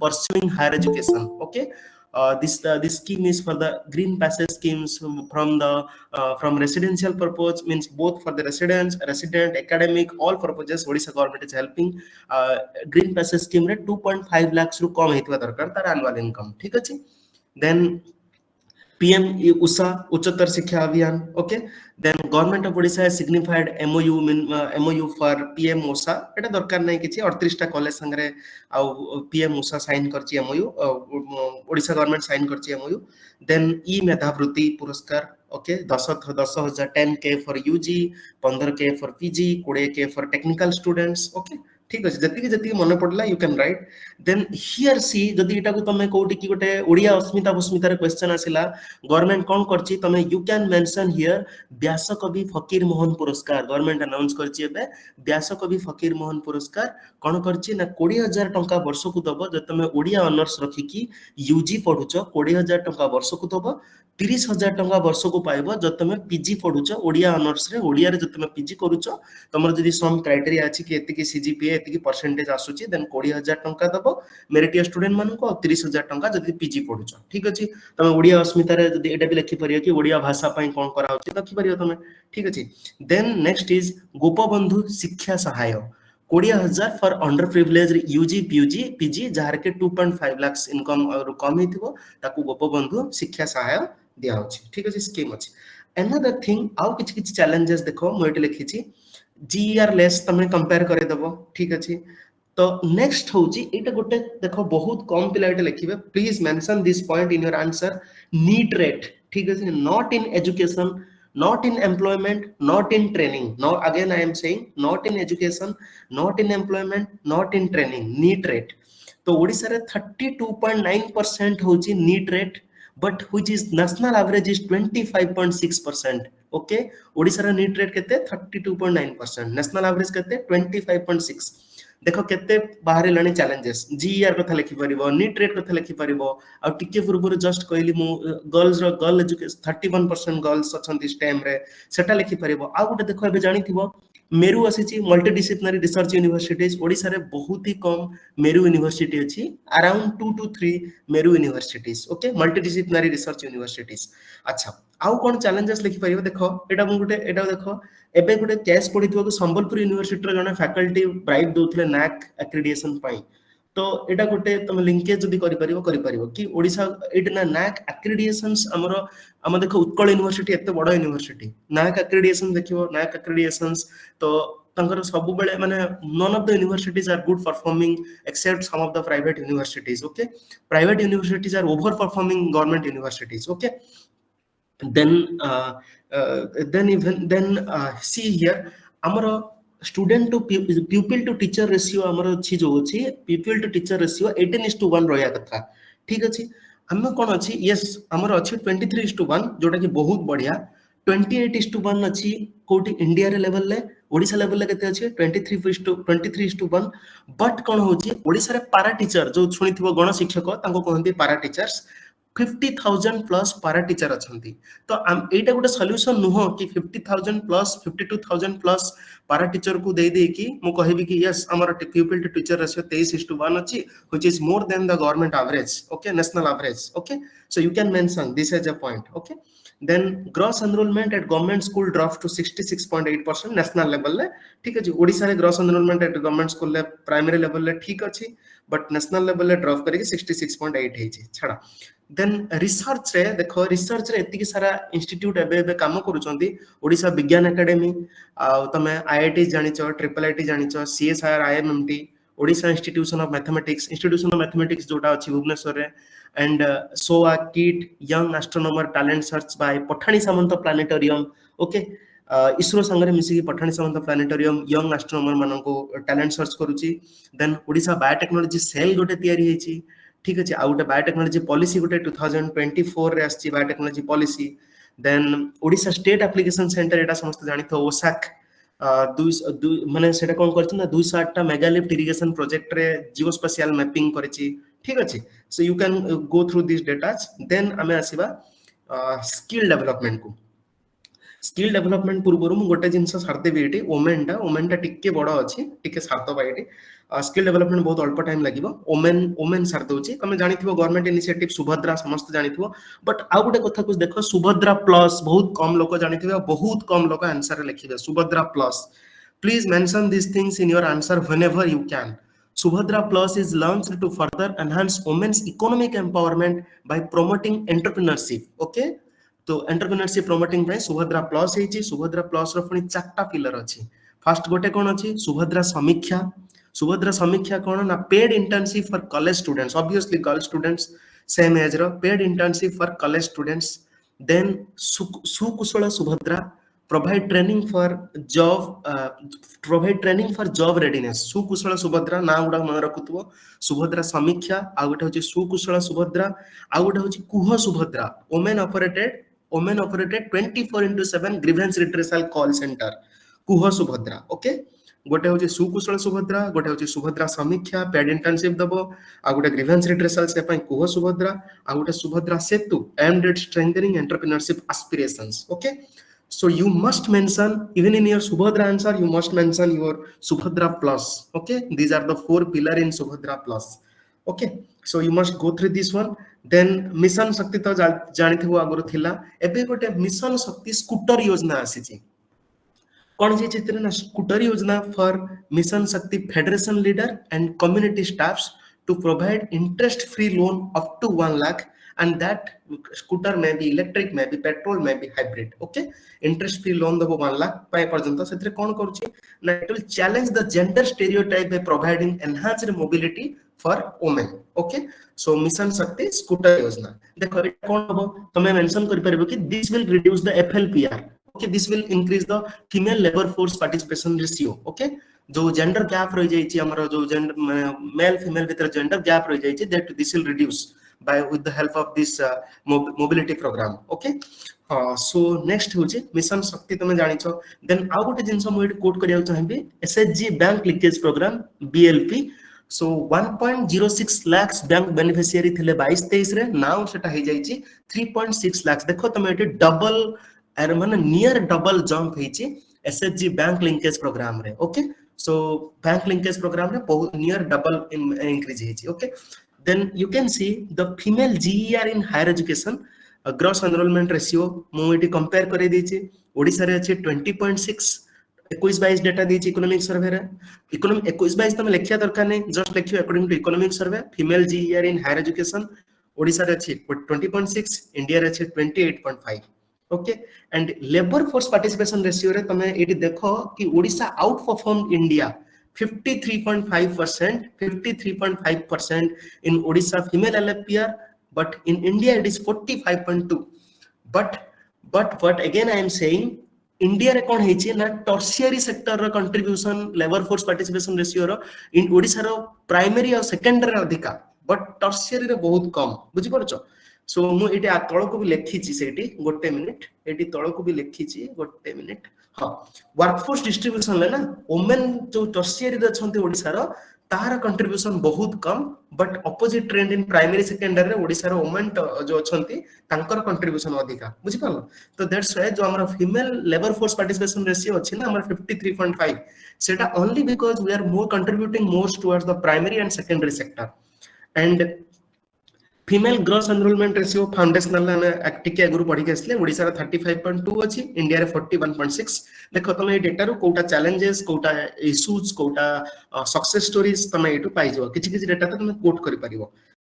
pursuing higher education. Okay, this scheme is for the green passage schemes from residential purpose, means both for the resident academic all purposes Odisha government is helping. Green passage scheme रे 2.5 lakhs ru कम हेतु दरकार तार annual income. ठीक अछि. Then PM Usha Uchchatar Shiksha Abhiyan. Okay, then government of Odisha has signified MOU MOU for PM USHA. एटा दरकार नै किछि 38 टा कॉलेज संगरे आ PM उषा साइन करछि MOU, ओडिशा गवर्नमेंट साइन करछि MOU. देन ई Medhavritti Puraskar. Okay, 10,000 10K for UG, 15K for PG, 20K for technical students. Okay, ठीक अछि. जति मन पड़ला you can write. Then here see जदि एटा को तमे कोठी की गोटे ओडिया अस्मिता बस्मिता रे क्वेश्चन आसिला गवर्नमेंट कोन करछि तमे यू कैन मेंशन हियर व्यासकवि फकीर मोहन पुरस्कार. गवर्नमेंट अनाउंस करछि एबे व्यासकवि फकीर मोहन पुरस्कार कोन करछि ना 20,000 टंका वर्ष को दबो. जे तमे ओडिया ऑनर्स रखि की यूजी पढुचो 20,000 टंका वर्ष को दबो. 30,000 टंका वर्ष को पाइबो जब तमे पीजी पढुचो ओडिया ऑनर्स रे. ओडिया रे जब तमे पीजी करूचो तमर जदि सम क्राइटेरिया अछि कि एति की सीजीपीए एति की परसेंटेज आसुची देन 20,000 टंका दबो मेरिटिया स्टूडेंट मानन को 30,000 टंका जदि पीजी पढुचो. ठीक अछि. तमे ओडिया अस्मिता रे जदि एटा भी लिखि परियो कि ओडिया भाषा पई कोन करा होची लिखि परियो तमे. ठीक अछि. Then next is Gopabandhu Shiksha Sahay 20,000 for under privilege UG PG जार के 2.5 लाख इनकम और कम हिथिबो ताकू गोपबंधु शिक्षा सहाय दिया होची. ठीक अछि. स्कीम अछि. अनदर थिंग आउ किछ किछ चैलेंजेस देखो म एटे लिखि छी जीआर लेस तमे कंपेयर करे देबो. ठीक अछि. तो नेक्स्ट होची एटा गोटे देखो बहुत कम पिला एटा लिखिबे. Please mention this point in your answer. NEET rate. ठीक अछि. Not in education, not in employment, not in training. Now again I am saying not in education, not in employment, not in training. NEET rate तो ओडिसा रे 32.9% होची NEET rate, but which is national average is 25.6%. Okay, Odisha रे NEET rate केते 32.9%, national average केते 25.6. देखो केते बाहर लानी चैलेंजेस. जीआर कथा लिखि परिबो, नीट रेट कथा लिखि परिबो. आ टिके पूर्व जस्ट कहली मु गर्ल्स रो गर्ल एजुकेशन 31% गर्ल्स अछंती स्टेम रे सेटा लिखि परिबो. आ गुटे देखो एबे जानिथिबो मेरु आसीची multi disciplinary research universities. Odisha रे बहुत ही कम मेरु यूनिवर्सिटी अछि, around 2 to 3 MERU universities. Okay, multi disciplinary research universities. अच्छा, आउ कोन चैलेंजेस लिखि परिबो देखो एटा मु गुटे एटा देखो एबे गुटे केस पडिथबो कि संबलपुर यूनिवर्सिटी रो जने फैकल्टी ब्राइब दोथले नैक एक्रेडिटेशन पाई. तो एटा गोटे तुम लिंकेज जदि करि परिबो कि ओडिसा एट ना नैक एक्रेडिटेशंस हम देखो उत्कल यूनिवर्सिटी एते बड़ यूनिवर्सिटी नैक एक्रेडिटेशन देखिबो नैक एक्रेडिटेशंस तो तंकर सब बेले माने none of the universities are good performing except some of the private universities. Okay, private universities are over performing government universities. Okay, then see here amaro student to pupil to teacher ratio amaro अछि जो अछि pupil to teacher ratio 18:1 रहया कथा. ठीक अछि. हम कोन अछि yes हमर अछि 23:1 जोटा कि बहुत बढ़िया. 28:1 अछि कोटी इंडिया रे लेवल ले. ओडिसा लेवल ले केते अछि 23:1. बट कोन होछि ओडिसा रे पारा टीचर जो सुनिथिबो गण शिक्षक तांको कहंती पारा टीचर्स 50,000 प्लस पारा टीचर अछंती. तो एटा गोटे सॉल्यूशन नुहो कि 50,000 प्लस 52,000 प्लस पारा टीचर को दे दे कि मु कहबी कि यस हमर pupil to teacher ratio 23:1 अछि which is more than the government average. Okay, national average. Okay, so you can mention this as a point. Okay, then gross enrollment at government school drops to 66.8% national level ले. ठीक अछि. ओडिसा रे gross enrollment at government school ले primary level ले ठीक अछि, but national level ले drop करिके 66.8 हेछि छडा. देन रिसर्च रे देखो रिसर्च रे एतिकी सारा इंस्टीट्यूट एबे काम करूचंदी. ओडिसा विज्ञान एकेडमी आ तमे आईआईटी जानिचो, ट्रिपल आईटी जानिचो, CSR IMMT, Odisha institution of mathematics जोटा अछि भुवनेश्वर रे. And SOA KIIT young astronomer talent search by Pathani Samanta planetarium. Okay, ISRO संगरे मिसी Pathani Samanta planetarium young astronomer मानको टैलेंट सर्च करूची. देन ओडिसा बायोटेक्नोलॉजी सेल गोटे तयारी हेछि. ठीक अछि. आ गोटे बायोटेक्नोलॉजी पॉलिसी गोटे 2024 रे आछि biotechnology policy. Then Odisha state application centre एटा समस्त जानिथो ओसाक माने सेटा कोन करछि ना 208 टा मेगालिफ्ट इरिगेशन प्रोजेक्ट रे जियोस्पेशियल मैपिंग करछि. ठीक अछि. So you can go through this datas. Then हमें आसीबा स्किल डेवलपमेंट को. स्किल डेवलपमेंट पूर्व मु गोटे जिनस छाड़देवी ये ओमेन टा टिके बड़ अच्छी टिके सारदबा ये स्किल डेवलपमेंट बहुत अल्प टाइम लगे ओमेन ओमेन सार दूसरी तुम जानी गवर्नमेंट इनिशिएटिव सुभद्रा समस्त जानी बट आउ गोटे कथा को देख सुभद्रा प्लस बहुत कम लोग जानी बहुत कम लोग आंसर लिखिए Subhadra plus please mention this things in your answer whenever you can Subhadra Plus is launched to further enhance women's economic empowerment by promoting entrepreneurship. Okay, तो एंटरप्रेन्योरशिप प्रमोटिंग ପାଇଁ सुभद्रा प्लस ହେଇଛି सुभद्रा प्लस ର पुनी चारटा पिलर अछि first गोटे कोन अछि सुभद्रा समीक्षा कोन ना paid internship for college students obviously girl students same as रो paid internship for college students then Sukushal Subhadra provide training for job readiness Sukushal Subhadra ना गुडा मन रखुथबो सुभद्रा समीक्षा आ गोटे होची सुकुशल सुभद्रा आ गोटे होची कुह Subhadra women operated 24/7 grievance redressal call center कुह सुभद्रा ओके गोटे होची सुकुशल सुभद्रा गोटे होची सुभद्रा समीक्षा पेड इंटर्नशिप दबो आ गोटे ग्रीवेंस रिट्रेसल से पई कुह सुभद्रा आ गोटे सुभद्रा सेतु aimed at strengthening entrepreneurship aspirations okay so you must mention even in your subhadra answer you must mention your subhadra plus okay these are the four pillar in subhadra plus okay so you must go through this one then mission shakti to jani thibo aguru thila ebe gote mission shakti scooter योजना आसी कौन सी चित्र ना scooter योजना for mission Shakti federation leader and community staffs to provide interest free loan up to 1 lakh and that scooter may be electric may be petrol may be hybrid okay interest free loan दबो 1 लाख पाए पर्यंत सेतरे कोन करूची ना it will challenge the gender stereotype by providing enhanced mobility for women okay so mission शक्ति scooter योजना देखो एटा कोन हबो तमे मेंशन करि परबो कि this will reduce the FLPR okay this will increase the female labor force participation ratio okay जो gender gap रह जाइछि हमर जो जेंडर मेल फीमेल भीतर जेंडर गैप रह जाइछि that this will reduce by with the help of this mobility program okay so next होछि mission शक्ति तमे जानि छ then आ गोटे जिंस मु एट कोट करिया चाहबी SHG bank linkage programme BLP so 1.06 lakhs bank beneficiary थिले 22 23 रे नाउ सेटा हे जाइछि 3.6 lakhs देखो तमे एट डबल एर माने नियर डबल जंप हेछि एसएचजी बैंक लिंकेज प्रोग्राम रे okay so bank linkage programme रे बहुत नियर डबल इंक्रीज हेछि okay then you can see the female GER in higher education gross enrollment ratio मु eighty compare करे देछि ओडिसा रे अछि 20.6 21-22 डेटा देछि इकोनॉमिक सर्वे रे इकोनॉमिक 21-22 तमे लेखिया दरकार नै जस्ट लेखियो according to economic survey female GER in higher education Odisha रे अछि 20.6 इंडिया रे अछि 28.5 okay and labour force participation ratio रे तमे एटी देखो कि Odisha outperform India 53.5% in Odisha female LFPR, but in India it is 45.2. But again I am saying India रे कोन हेछि ना टर्शियरी सेक्टर रो contribution labour force participation ratio रो इन ओडिसा रो प्राइमरी और सेकेंडरी अधिका बट टर्शियरी रे बहुत कम बुझि परछो सो मु एटी तळ को भी लिखिछि सेठी गोटे मिनिट एटी तळ को भी लिखिछि गोटे मिनिट हाँ वर्कफोर्स डिस्ट्रीब्यूशन ले ना वुमेन जो टर्शियरी रे छंती ओडिसा रो तार कंट्रीब्यूशन बहुत कम but opposite trend in primary secondary रे ओडिसा रो वुमेन जो छंती तांकर कंट्रीब्यूशन अधिका बुझि पालो तो दैट्स व्हाई जो हमरा female labour force participation ratio अछि ना हमरा 53.5 सेटा only because we are more contributing more towards the primary and secondary sector and female gross enrolment ratio foundational हमें टिके आगु पढ़ी के आसले ओडिसा रे 35.2 अछि इंडिया रे 41.6 देखो तमे ए डेटा रो कोटा चैलेंजेस कोटा इश्यूज कोटा सक्सेस स्टोरीज तमे एटू पाइ जो किछि किछि डेटा तमे कोट करि परिबो